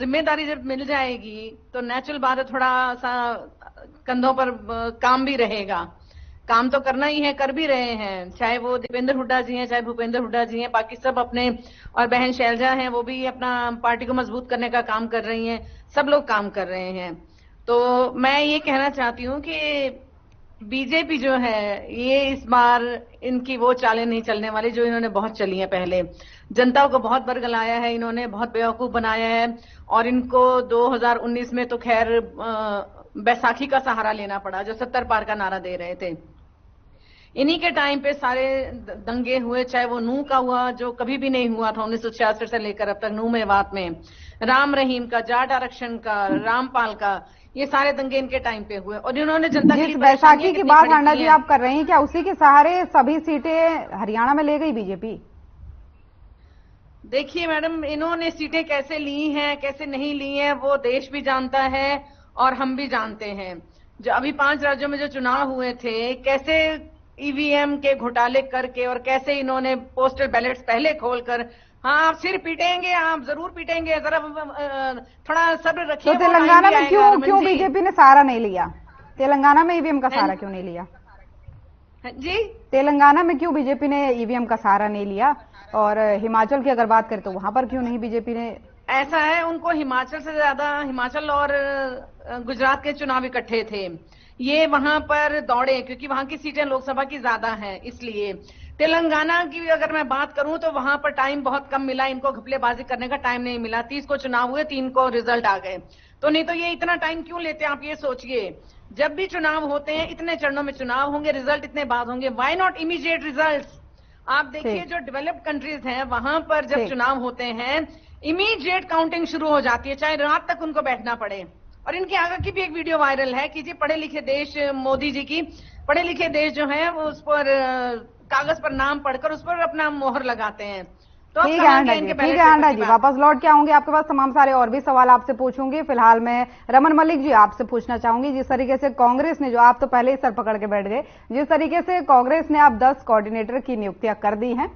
जिम्मेदारी जब मिल जाएगी तो नेचुरल बात है, थोड़ा सा कंधों पर काम भी रहेगा। काम तो करना ही है, कर भी रहे हैं, चाहे वो दीपेंद्र हुड्डा जी हैं, चाहे भूपेंद्र हुड्डा जी हैं, बाकी सब अपने, और बहन शैलजा हैं, वो भी अपना पार्टी को मजबूत करने का काम कर रही हैं। सब लोग काम कर रहे हैं। तो मैं ये कहना चाहती हूँ कि बीजेपी जो है, ये इस बार इनकी वो चालें नहीं चलने वाली जो इन्होंने बहुत चली हैं पहले। जनता को बहुत बरगलाया है इन्होंने, बहुत बेवकूफ बनाया है। और इनको 2019 में तो खैर बैसाखी का सहारा लेना पड़ा, जो 70 पार का नारा दे रहे थे। इन्हीं के टाइम पे सारे दंगे हुए, चाहे वो नूह का हुआ जो कभी भी नहीं हुआ था 1966 से लेकर अब तक, नूह मेवात में, राम रहीम का, जाट आरक्षण का, रामपाल का, ये सारे दंगे इनके टाइम पे हुए। और इन्होंने जनता के लिए बैसाखी की बात हांडा जी आप कर रही हैं, क्या उसी के सहारे सभी सीटें हरियाणा में ले गई बीजेपी? देखिए मैडम, इन्होंने सीटें कैसे ली हैं, कैसे नहीं ली हैं, वो देश भी जानता है और हम भी जानते हैं। जो अभी 5 राज्यों में जो चुनाव हुए थे, कैसे ईवीएम के घोटाले करके और कैसे इन्होंने पोस्टल बैलेट्स पहले खोलकर, हाँ आप सिर पीटेंगे, आप जरूर पीटेंगे, जरा थोड़ा सब्र रखिए। तो तेलंगाना में क्यों बीजेपी ने सहारा नहीं लिया? तेलंगाना में ईवीएम का सहारा क्यों नहीं लिया जी? तेलंगाना में क्यों बीजेपी ने ईवीएम का सहारा नहीं लिया? और हिमाचल की अगर बात करें तो वहां पर क्यों नहीं बीजेपी ने? ऐसा है, उनको हिमाचल से ज्यादा हिमाचल और गुजरात के चुनाव इकट्ठे थे। ये वहां पर दौड़े क्योंकि वहां की सीटें लोकसभा की ज्यादा हैं, इसलिए। तेलंगाना की अगर मैं बात करूं तो वहां पर टाइम बहुत कम मिला इनको, घपलेबाजी करने का टाइम नहीं मिला। 30 को चुनाव हुए, 3 को रिजल्ट आ गए। तो नहीं तो ये इतना टाइम क्यों लेते हैं, आप ये सोचिए। जब भी चुनाव होते हैं, इतने चरणों में चुनाव होंगे, रिजल्ट इतने बाद होंगे, व्हाई नॉट इमीडिएट रिजल्ट? आप देखिए जो डेवलप्ड कंट्रीज हैं वहां पर जब चुनाव होते हैं, इमीडिएट काउंटिंग शुरू हो जाती है, चाहे रात तक उनको बैठना पड़े। और इनके आगे की भी एक वीडियो वायरल है कि जी पढ़े लिखे देश, मोदी जी की, पढ़े लिखे देश जो है वो उस पर कागज पर नाम पढ़कर उस पर अपना मोहर लगाते हैं। तो ठीक है आंडा जी, वापस लौट के आऊंगी आपके पास, तमाम सारे और भी सवाल आपसे पूछूंगी। फिलहाल मैं रमन मलिक जी आपसे पूछना चाहूंगी, जिस तरीके से कांग्रेस ने, जो आप तो पहले ही सर पकड़ के बैठ गए, जिस तरीके से कांग्रेस ने आप 10 कोऑर्डिनेटर की नियुक्तियां कर दी हैं,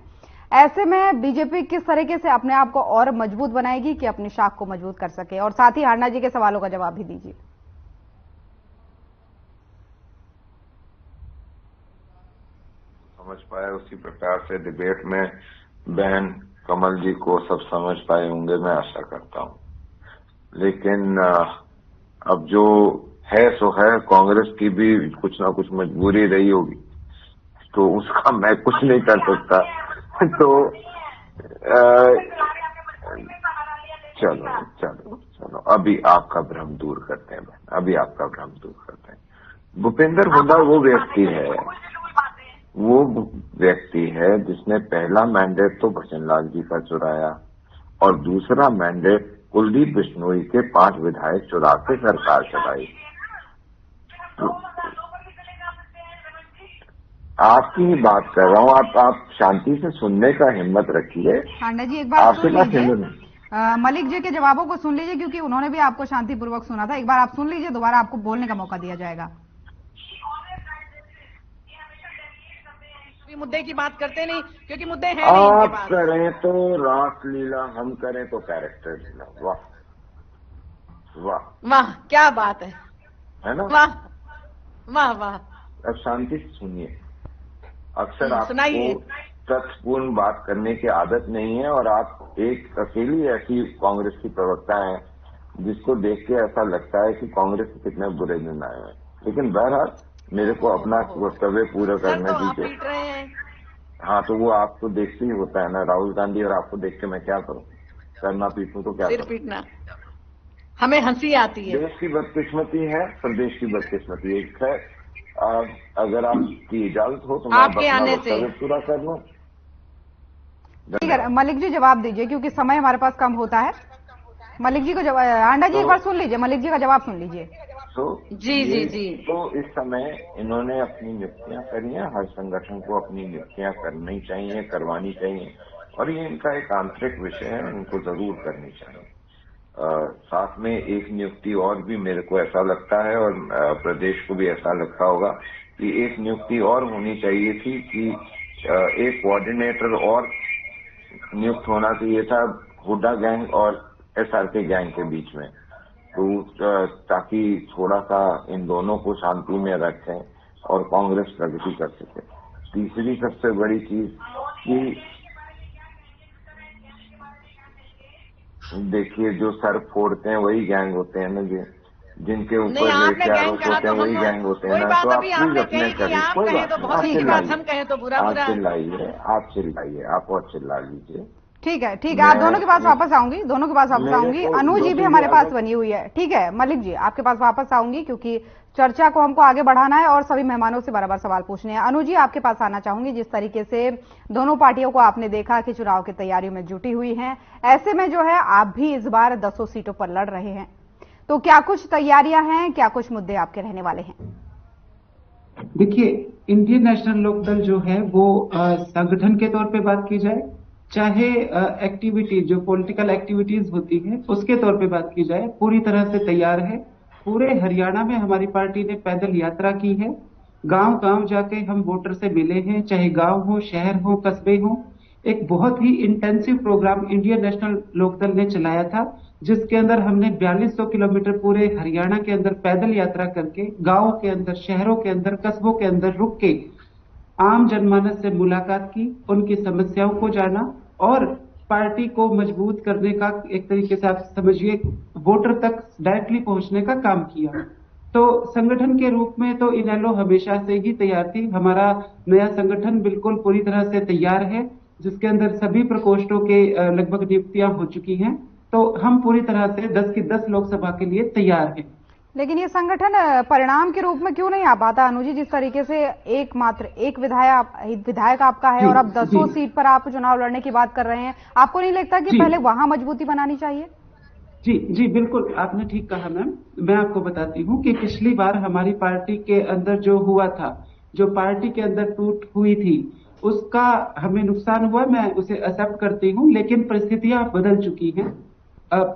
ऐसे में बीजेपी किस तरीके से अपने आप को और मजबूत बनाएगी कि अपनी शाख को मजबूत कर सके? और साथ ही हांडा जी के सवालों का जवाब भी दीजिए। समझ पाए उसी प्रकार से डिबेट में बहन कमल जी को सब समझ पाए होंगे, मैं आशा करता हूं। लेकिन अब जो है सो है, कांग्रेस की भी कुछ ना कुछ मजबूरी रही होगी, तो उसका मैं कुछ नहीं कर सकता। तो चलो अभी आपका भ्रम दूर करते हैं, अभी आपका भ्रम दूर करते हैं। भूपेंद्र हुड्डा वो व्यक्ति है जिसने पहला मैंडेट तो भजनलाल जी का चुराया और दूसरा मैंडेट कुलदीप बिश्नोई के 5 विधायक चुरा के सरकार चलाई। आपकी ही बात कर रहा हूँ, आप शांति से सुनने का हिम्मत रखिए। हांडा जी एक बार सुन लीजिए, मलिक जी के जवाबों को सुन लीजिए, क्योंकि उन्होंने भी आपको शांतिपूर्वक सुना था। एक बार आप सुन लीजिए, दोबारा आपको बोलने का मौका दिया जाएगा। मुद्दे की बात करते नहीं, क्योंकि मुद्दे हैं नहीं इनके पास। आप करें तो रासलीला, हम करें तो कैरेक्टर लीला। वाह वाह वाह, क्या बात है ना? वाह वाह वाह। अब शांति से सुनिए। अक्सर आपको तथ्यपूर्ण बात करने की आदत नहीं है और आप एक अकेली ऐसी कांग्रेस की प्रवक्ता हैं जिसको देख के ऐसा लगता है कि कांग्रेस के कितने बुरे दिन आए हैं। लेकिन बहरहाल मेरे को अपना कर्तव्य पूरा करने दीजिए। हाँ, तो वो आपको देखते ही होता है ना, राहुल गांधी और आपको देख के मैं क्या करूं? करना पीटूं तो क्या करूं? पीटना हमें हंसी आती है। देश की बदकिस्मती है, प्रदेश की बदकिस्मती एक है। अगर आपकी इजाजत हो तो मैं अपना वक्तव्य पूरा कर लूं। ठीक है मलिक जी, जवाब दीजिए क्योंकि समय हमारे पास कम होता है। मलिक जी को जवाब, हांडा जी एक बार सुन लीजिए, मलिक जी का जवाब सुन लीजिए। जी। तो इस समय इन्होंने अपनी नियुक्तियां करी हैं, हर संगठन को अपनी नियुक्तियां करनी चाहिए, करवानी चाहिए, और ये इनका एक आंतरिक विषय है, इनको जरूर करनी चाहिए। साथ में एक नियुक्ति और भी मेरे को ऐसा लगता है और प्रदेश को भी ऐसा लगता होगा कि एक नियुक्ति और होनी चाहिए थी कि एक कोऑर्डिनेटर और नियुक्त होना चाहिए था हुड्डा गैंग और SRK गैंग के बीच में, तो ताकि थोड़ा सा इन दोनों को शांति में रखें और कांग्रेस प्रगति कर सके। तीसरी सबसे बड़ी चीज कि देखिए, जो सर फोड़ते हैं वही गैंग होते हैं ना, जिनके ऊपर आरोप होते हैं वही गैंग होते हैं ना। तो आप प्लीज अपने करिए, कोई बात नहीं, आप चिल्लाइए, आप और चिल्ला लीजिए। ठीक है, ठीक है, आप दोनों के पास वापस आऊंगी, दोनों के पास वापस आऊंगी। अनु जी भी हमारे पास बनी हुई है। ठीक है मलिक जी, आपके पास वापस आऊंगी क्योंकि चर्चा को हमको आगे बढ़ाना है और सभी मेहमानों से बार-बार सवाल पूछने हैं। अनु जी, आपके पास आना चाहूंगी। जिस तरीके से दोनों पार्टियों को आपने देखा कि चुनाव की तैयारियों में जुटी हुई हैं, ऐसे में जो है आप भी इस बार 10 सीटों पर लड़ रहे हैं, तो क्या कुछ तैयारियां हैं, क्या कुछ मुद्दे आपके रहने वाले हैं? देखिए, इंडियन नेशनल लोकदल जो है वो संगठन के तौर पे बात की जाए, चाहे एक्टिविटी जो पॉलिटिकल एक्टिविटीज होती है उसके तौर पे बात की जाए, पूरी तरह से तैयार है। पूरे हरियाणा में हमारी पार्टी ने पैदल यात्रा की है, गांव-गांव जाके हम वोटर से मिले हैं, चाहे गांव हो, शहर हो, कस्बे हो। एक बहुत ही intensive program Indian National Lokdal ने चलाया था, जिसके अंदर हमने 4200 किलोमीटर पूरे हरियाणा के अंदर पैदल यात्रा करके गांवों के अंदर, शहरों के अंदर, कस्बों के अंदर रुक के आम जनमानस से मुलाकात की, उनकी समस्याओं को जाना और पार्टी को मजबूत करने का, एक तरीके से आप समझिए वोटर तक डायरेक्टली पहुंचने का काम किया। तो संगठन के रूप में तो इनेलो हमेशा से ही तैयार थी। हमारा नया संगठन बिल्कुल पूरी तरह से तैयार है, जिसके अंदर सभी प्रकोष्ठों के लगभग नियुक्तियां हो चुकी हैं। तो हम पूरी तरह से 10 की 10 लोकसभा के लिए तैयार हैं। लेकिन ये संगठन परिणाम के रूप में क्यों नहीं आ पाता अनु जी? जिस तरीके से एक विधायक आपका है और अब 10 सीट पर आप चुनाव लड़ने की बात कर रहे हैं, आपको नहीं लगता कि पहले वहां मजबूती बनानी चाहिए? जी बिल्कुल, आपने ठीक कहा मैम। मैं आपको बताती हूँ कि पिछली बार हमारी पार्टी के अंदर जो हुआ था, जो पार्टी के अंदर टूट हुई थी, उसका हमें नुकसान हुआ, मैं उसे एक्सेप्ट करती हूँ, लेकिन परिस्थितियां बदल चुकी हैं।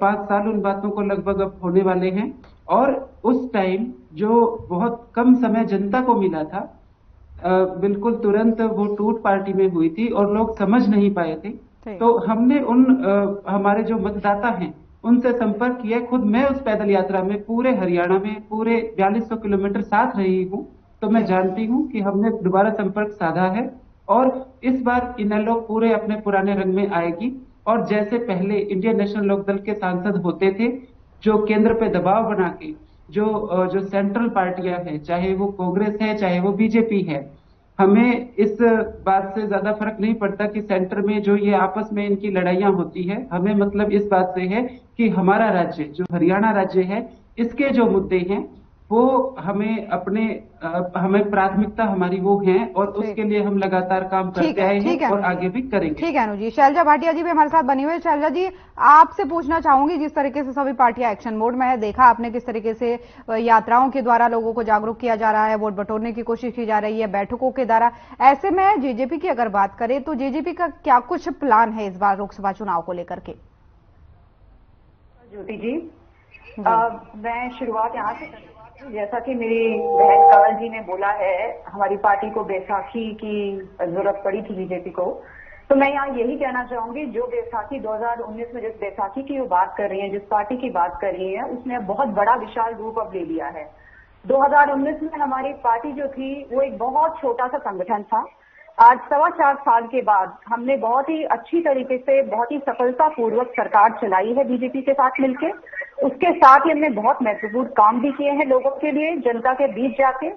5 साल उन बातों को लगभग अब होने वाले हैं और उस टाइम जो बहुत कम समय जनता को मिला था, बिल्कुल तुरंत वो टूट पार्टी में हुई थी और लोग समझ नहीं पाए थे। तो हमने हमारे जो मतदाता हैं उनसे संपर्क किया। खुद मैं उस पैदल यात्रा में पूरे हरियाणा में पूरे 4200 किलोमीटर साथ रही हूँ, तो मैं जानती हूँ कि हमने दोबारा संपर्क साधा है और इस बार इनेलो पूरे अपने पुराने रंग में आएगी। और जैसे पहले इंडियन नेशनल लोकदल के सांसद होते थे, जो केंद्र पे दबाव बना के जो सेंट्रल पार्टियां हैं, चाहे वो कांग्रेस है चाहे वो बीजेपी है, हमें इस बात से ज्यादा फर्क नहीं पड़ता कि सेंटर में जो ये आपस में इनकी लड़ाइयां होती है। हमें मतलब इस बात से है कि हमारा राज्य जो हरियाणा राज्य है, इसके जो मुद्दे हैं वो हमें प्राथमिकता हमारी वो है और उसके लिए हम लगातार काम करते आए हैं और आगे भी करेंगे। ठीक है अनु जी। शैलजा भाटिया जी भी हमारे साथ बनी हुई है। शैलजा जी, आपसे पूछना चाहूंगी, जिस तरीके से सभी पार्टियां एक्शन मोड में है, देखा आपने किस तरीके से यात्राओं के द्वारा लोगों को जागरूक किया जा रहा है, वोट बटोरने की कोशिश की जा रही है बैठकों के द्वारा, ऐसे में जेजेपी की अगर बात करें तो जेजेपी का क्या कुछ प्लान है इस बार लोकसभा चुनाव को लेकर के? ज्योति जी, मैं शुरुआत यहाँ से, जैसा कि मेरी बहन कमल जी ने बोला है, हमारी पार्टी को बैसाखी की जरूरत पड़ी थी बीजेपी को, तो मैं यहाँ यही कहना चाहूंगी, जो बैसाखी 2019 में जिस बैसाखी की वो बात कर रही है, जिस पार्टी की बात कर रही है, उसने बहुत बड़ा विशाल रूप अब ले लिया है। 2019 में हमारी पार्टी जो थी वो एक बहुत छोटा सा संगठन था। आज 4.25 साल के बाद हमने बहुत ही अच्छी तरीके से, बहुत ही सफलतापूर्वक सरकार चलाई है बीजेपी के साथ मिलकर। उसके साथ ही हमने बहुत महत्वपूर्ण काम भी किए हैं लोगों के लिए, जनता के बीच जाके,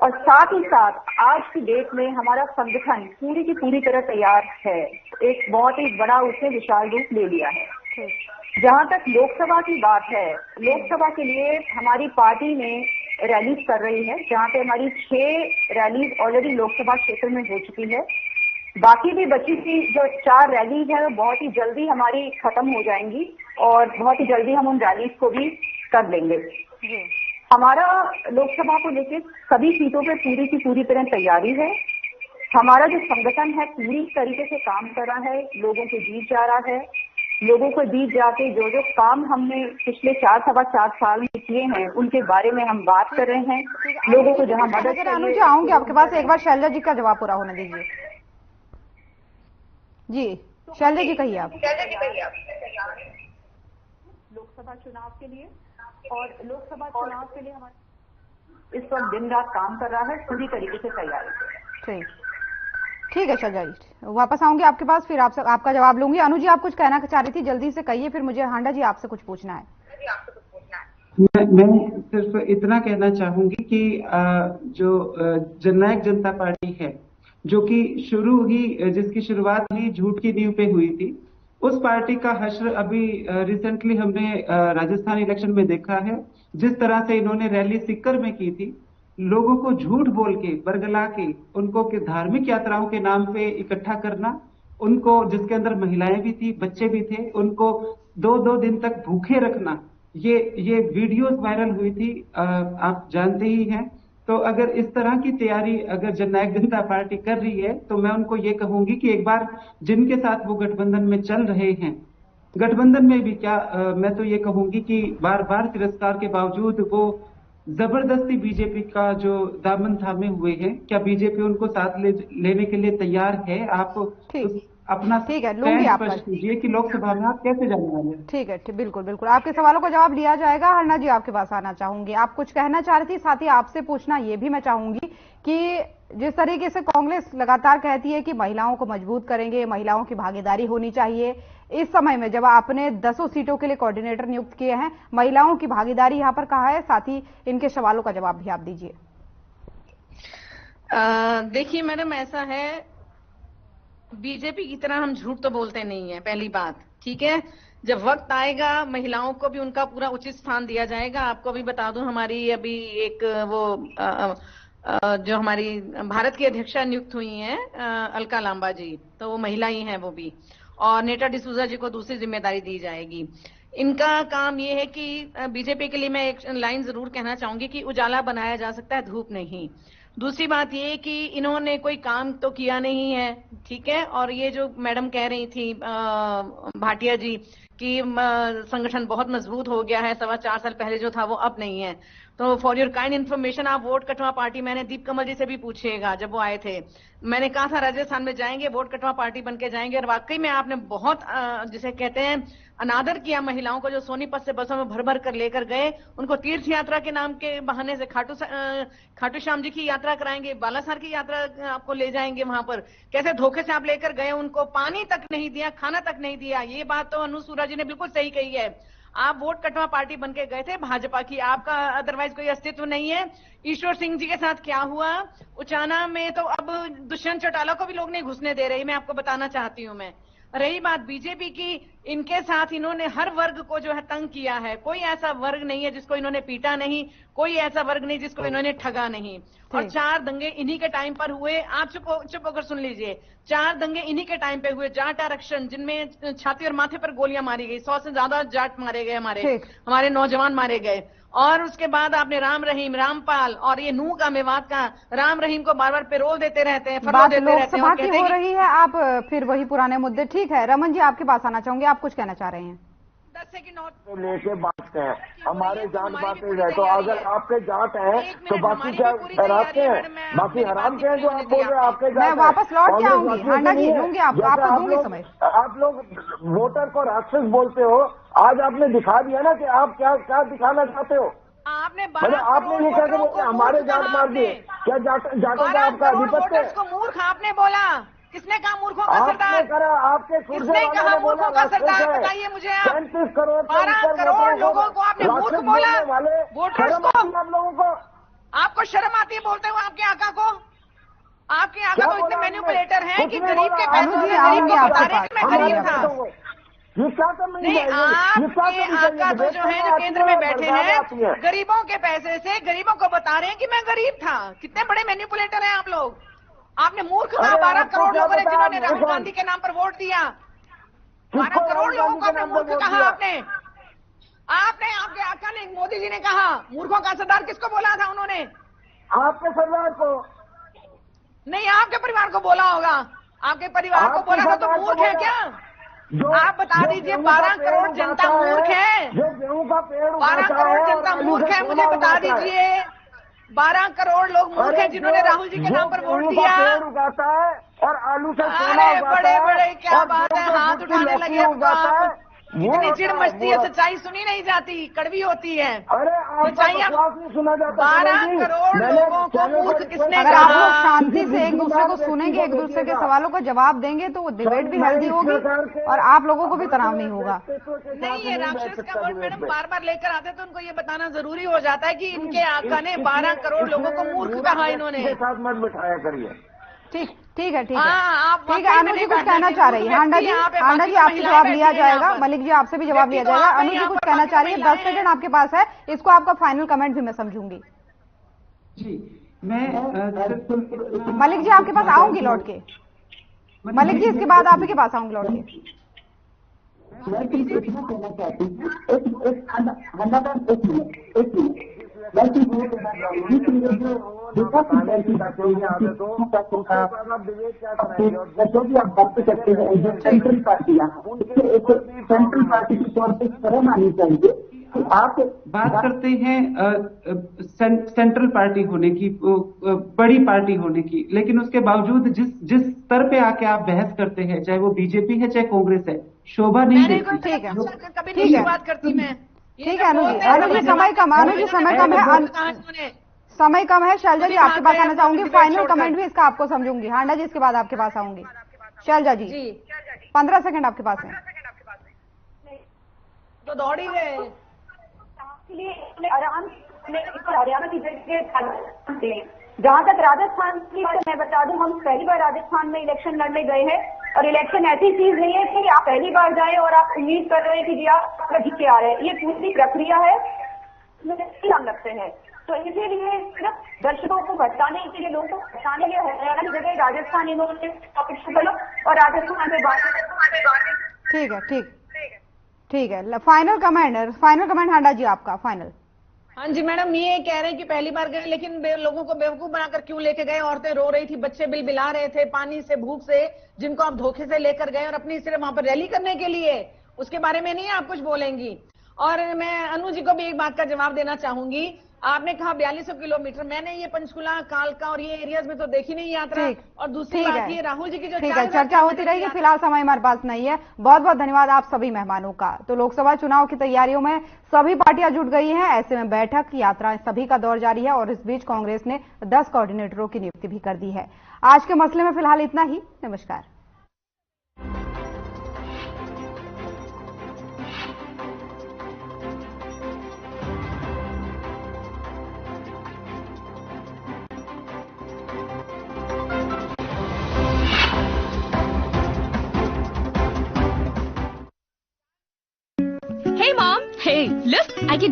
और साथ ही साथ आज की डेट में हमारा संगठन पूरी की पूरी तरह तैयार है। एक बहुत ही बड़ा उसने विशाल रूप ले लिया है। जहां तक लोकसभा की बात है, लोकसभा के लिए हमारी पार्टी में रैलीज कर रही है, जहां पे हमारी 6 रैलीज ऑलरेडी लोकसभा क्षेत्र में हो चुकी है। बाकी भी बची थी जो 4 रैलीज है वो बहुत ही जल्दी हमारी खत्म हो जाएंगी और बहुत ही जल्दी हम उन रैलीज को भी कर लेंगे। हमारा लोकसभा को लेकर सभी सीटों पे पूरी की पूरी तरह तैयारी है। हमारा जो संगठन है पूरी तरीके से काम कर रहा है, लोगों के बीच जा रहा है, लोगों के बीच जाके जो जो काम हमने पिछले 4-4.25 साल में किए हैं उनके बारे में हम बात कर रहे हैं। लोगों को जहां मदद चाहिए, आऊंगी आपके पास, एक बार शैलजा जी का जवाब पूरा होने दीजिए। जी शैलजा जी कहिए आप। लोकसभा चुनाव के लिए, और लोकसभा चुनाव के लिए हमारा इस वक्त दिन रात काम कर रहा है, पूरी तरीके से तैयारी। ठीक है श्रद्धा जी, वापस आऊंगी आपके पास, फिर आपसे आपका जवाब लूंगी। अनु जी, आप कुछ कहना चाह रही थी, जल्दी से कहिए, फिर मुझे हांडा जी आपसे कुछ पूछना है। मैं सिर्फ इतना कहना चाहूंगी कि जो जननायक जनता पार्टी है, जो कि जिसकी शुरुआत ही झूठ की नींव पे हुई थी, उस पार्टी का हश्र अभी रिसेंटली हमने राजस्थान इलेक्शन में देखा है। जिस तरह से इन्होंने रैली सिक्कर में की थी, लोगों को झूठ बोल के, बरगला के, उनको के धार्मिक यात्राओं के नाम पे इकट्ठा करना, उनको, जिसके अंदर महिलाएं भी थी, बच्चे भी थे, उनको 2-2 दिन तक भूखे रखना, ये वीडियोस वायरल हुई थी, आप जानते ही हैं। तो अगर इस तरह की तैयारी अगर जननायक जनता पार्टी कर रही है, तो मैं उनको ये कहूंगी कि एक बार जिनके साथ वो गठबंधन में चल रहे हैं, गठबंधन में भी क्या, मैं तो ये कहूंगी कि बार बार तिरस्कार के बावजूद वो जबरदस्ती बीजेपी का जो दामन थामे हुए हैं, क्या बीजेपी उनको साथ लेने के लिए तैयार है? आप अपना ठीक है, लूंगी आपका कीजिए कि लोकसभा में आप कैसे जाने वाले हैं। ठीक है, बिल्कुल बिल्कुल, आपके सवालों का जवाब लिया जाएगा। हरना जी, आपके पास आना चाहूंगी, आप कुछ कहना चाह रही थी, साथ ही आपसे पूछना ये भी मैं चाहूंगी कि जिस तरीके से कांग्रेस लगातार कहती है कि महिलाओं को मजबूत करेंगे, महिलाओं की भागीदारी होनी चाहिए, इस समय में जब आपने 10 सीटों के लिए कोऑर्डिनेटर नियुक्त किए हैं, महिलाओं की भागीदारी यहां पर कहाँ है? साथ ही इनके सवालों का जवाब भी आप दीजिए। देखिए मैडम, ऐसा है, बीजेपी की तरह हम झूठ तो बोलते नहीं है, पहली बात, ठीक है। जब वक्त आएगा महिलाओं को भी उनका पूरा उचित स्थान दिया जाएगा। आपको भी बता दूं, हमारी अभी एक जो हमारी भारत की अध्यक्षा नियुक्त हुई हैं अलका लांबा जी, तो वो महिला ही हैं वो भी, और नेटा डिसूजा जी को दूसरी जिम्मेदारी दी जाएगी। इनका काम ये है कि बीजेपी के लिए मैं एक लाइन जरूर कहना चाहूंगी कि उजाला बनाया जा सकता है, धूप नहीं। दूसरी बात ये कि इन्होंने कोई काम तो किया नहीं है, ठीक है। और ये जो मैडम कह रही थी भाटिया जी कि संगठन बहुत मजबूत हो गया है, 4.25 साल पहले जो था वो अब नहीं है, तो फॉर योर काइंड इन्फॉर्मेशन, आप वोट कटवा पार्टी, मैंने दीप कमल जी से भी पूछिएगा, जब वो आए थे मैंने कहा था राजस्थान में जाएंगे, वोट कटवा पार्टी बन के जाएंगे, और वाकई में आपने बहुत जिसे कहते हैं अनादर किया महिलाओं को, जो सोनीपत से बसों में भर भर कर लेकर गए, उनको तीर्थ यात्रा के नाम के बहाने से खाटू श्याम जी की यात्रा कराएंगे, बालासर की यात्रा आपको ले जाएंगे, वहां पर कैसे धोखे से आप लेकर गए, उनको पानी तक नहीं दिया, खाना तक नहीं दिया। ये बात तो अनु सूरा जी ने बिल्कुल सही कही है। आप वोट कटवा पार्टी बन के गए थे भाजपा की, आपका अदरवाइज कोई अस्तित्व नहीं है। ईश्वर सिंह जी के साथ क्या हुआ उचाना में, तो अब दुष्यंत चौटाला को भी लोग नहीं घुसने दे रहे, मैं आपको बताना चाहती हूं। मैं रही बात बीजेपी की, इनके साथ इन्होंने हर वर्ग को जो है तंग किया है, कोई ऐसा वर्ग नहीं है जिसको इन्होंने पीटा नहीं, कोई ऐसा वर्ग नहीं जिसको इन्होंने ठगा नहीं। और 4 दंगे इन्हीं के टाइम पर हुए, आप चुप होकर सुन लीजिए, 4 दंगे इन्हीं के टाइम पे हुए, जाट आरक्षण जिनमें छाती और माथे पर गोलियां मारी गई, 100 से ज्यादा जाट मारे गए, हमारे नौजवान मारे गए। और उसके बाद आपने राम रहीम, रामपाल और ये नूह का, मेवात का, राम रहीम को बार बार पेरोल देते रहते हैं, फरलो देते रहते हैं, और कहते हैं हो रही है। आप फिर वही पुराने मुद्दे, ठीक है। रमन जी, आपके पास आना चाहूंगी, आप कुछ कहना चाह रहे हैं? 10 सेकंड और लेके बात हैं, हमारे जाट बातें है, तो अगर आपके जाट हैं तो बाकी क्या डराते हैं, बाकी हराम के हैं जो आप बोल रहे हैं आपके जाट। मैं वापस लौट के आऊंगी, हांडा जी लूंगी, आपको दूंगी समय। आप लोग वोटर को राक्षस बोलते हो, आज आपने दिखा दिया ना कि आप क्या क्या दिखाना चाहते हो। आपने आपने ये क्या कि हमारे जाट मार दिए, क्या जाटों का आपका आधिपत्य है? मूर्ख आपने बोला, किसने कहा मूर्खों का सरदार? करा आपके किसने कहा मूर्खों का सरदार? बताइए मुझे आप। 35 करोड़ 12 करोड़ लोगों को आपने मूर्ख बोला, वोटर्स को। आप लोगों को आपको शर्म आती है बोलते हो आपके आका को? आपके आका तो इतने मैनिपुलेटर हैं कि गरीब के पैसों से गरीब को बता रहे कि मैं गरीब था। नहीं, आपके आका तो जो है, जो केंद्र में बैठे हैं, गरीबों के पैसे से गरीबों को बता रहे हैं कि मैं गरीब था। कितने बड़े मैनिपुलेटर हैं आप लोग। आपने मूर्ख कहा 12 करोड़ लोगों ने जिन्होंने राहुल गांधी के नाम पर वोट दिया, 12 करोड़ लोगों को आपने मूर्ख कहा। आपने आपके आका ने, मोदी जी ने कहा मूर्खों का सरदार किसको बोला था उन्होंने? आपके सरदार को नहीं, आपके परिवार को बोला होगा। आपके परिवार को बोला था तो मूर्ख है क्या? आप बता दीजिए, 12 करोड़ जनता मूर्ख है? 12 करोड़ जनता मूर्ख है, मुझे बता दीजिए। 12 करोड़ लोग मूर्ख हैं जिन्होंने राहुल जी के नाम पर वोट दिया। उगाता है और आलू से अरे बड़े बड़े क्या बात है, हाथ उठाने लगे। इतनी चिड़ मचती है, सच्चाई सुनी नहीं जाती, कड़वी होती है। अरे सच्चाई नहीं सुना जाता। 12 करोड़ लोगों को मूर्ख किसने अगर आप कहा? लोग शांति से एक दूसरे को सुनेंगे, एक दूसरे के सवालों का जवाब देंगे तो वो डिबेट भी हेल्दी होगी और आप लोगों को भी तनाव नहीं होगा। नहीं, ये राक्षस का वर्ड मैडम बार बार लेकर आते तो उनको ये बताना जरूरी हो जाता है कि इनके आका ने 12 करोड़ लोगों को मूर्ख कहा इन्होंने। साथ मत बिठाया करिए। ठीक है आप ठीक है। अनु जी कुछ कहना चाह रही है। हांडा जी आपसे जवाब लिया जाएगा। मलिक जी आपसे भी जवाब लिया जाएगा। अनु जी कुछ कहना चाह रही है, 10 सेकंड आपके पास है, इसको आपका फाइनल कमेंट भी मैं समझूंगी। जी मैं मलिक जी आपके पास आऊंगी लौट के। मलिक जी इसके बाद आप ही के पास आऊंगी लौट के। जो भी आप बात सकते हैं जो सेंट्रल पार्टियां एक सेंट्रल पार्टी के तौर पर शर्म आनी चाहिए। आप बात करते हैं सेंट्रल पार्टी होने की, बड़ी पार्टी होने की, लेकिन उसके बावजूद जिस स्तर पे आके आप बहस करते हैं, चाहे वो बीजेपी है चाहे कांग्रेस है, शोभा नहीं देती। ठीक है कभी नहीं बात करती मैं। ठीक है अनु जी समय कम है, समय कम है। शैलजा जी आपके पास आना चाहूंगी, फाइनल कमेंट भी इसका आपको समझूंगी। हांडा जी इसके बाद आपके पास आऊंगी। शैलजा जी 15 सेकंड आपके पास है। तो दौड़ ही गए आराम हरियाणा की जगह जहाँ तक राजस्थान की मैं बता दूं, हम पहली बार राजस्थान में इलेक्शन लड़ने गए हैं और इलेक्शन ऐसी चीज नहीं है कि आप पहली बार जाए और आप उम्मीद कर रहे हैं कि जी आप जीत के आ रहे हैं। ये पूरी प्रक्रिया है, हम लगते हैं। तो इसीलिए सिर्फ दर्शकों को भटकाने के लिए, लोगों को भटकाने के लिए हरियाणा की जगह राजस्थान इन्होंने टॉपिक शुरू और राजस्थान में बात। ठीक है। फाइनल कमेंट हांडा जी आपका फाइनल। हाँ जी मैडम, ये कह रहे हैं कि पहली बार गए लेकिन लोगों को बेवकूफ बनाकर क्यों लेके गए? औरतें रो रही थी, बच्चे बिलबिला रहे थे पानी से, भूख से, जिनको आप धोखे से लेकर गए और अपनी सिर्फ वहां पर रैली करने के लिए, उसके बारे में नहीं आप कुछ बोलेंगी। और मैं अनु जी को भी एक बात का जवाब देना चाहूंगी। आपने कहा 4200 किलोमीटर, मैंने ये पंचकुला, कालका और ये एरियाज में तो देखी नहीं यात्रा। और दूसरी बात ये राहुल जी की जो चर्चा होती रहेगी, फिलहाल समय हमारे पास नहीं है। बहुत बहुत धन्यवाद आप सभी मेहमानों का। तो लोकसभा चुनाव की तैयारियों में सभी पार्टियां जुट गई हैं। ऐसे में बैठक यात्रा सभी का दौर जारी है और इस बीच कांग्रेस ने 10 कोऑर्डिनेटरों की नियुक्ति भी कर दी है। आज के मसले में फिलहाल इतना ही। नमस्कार। Hey mom, hey, look, I can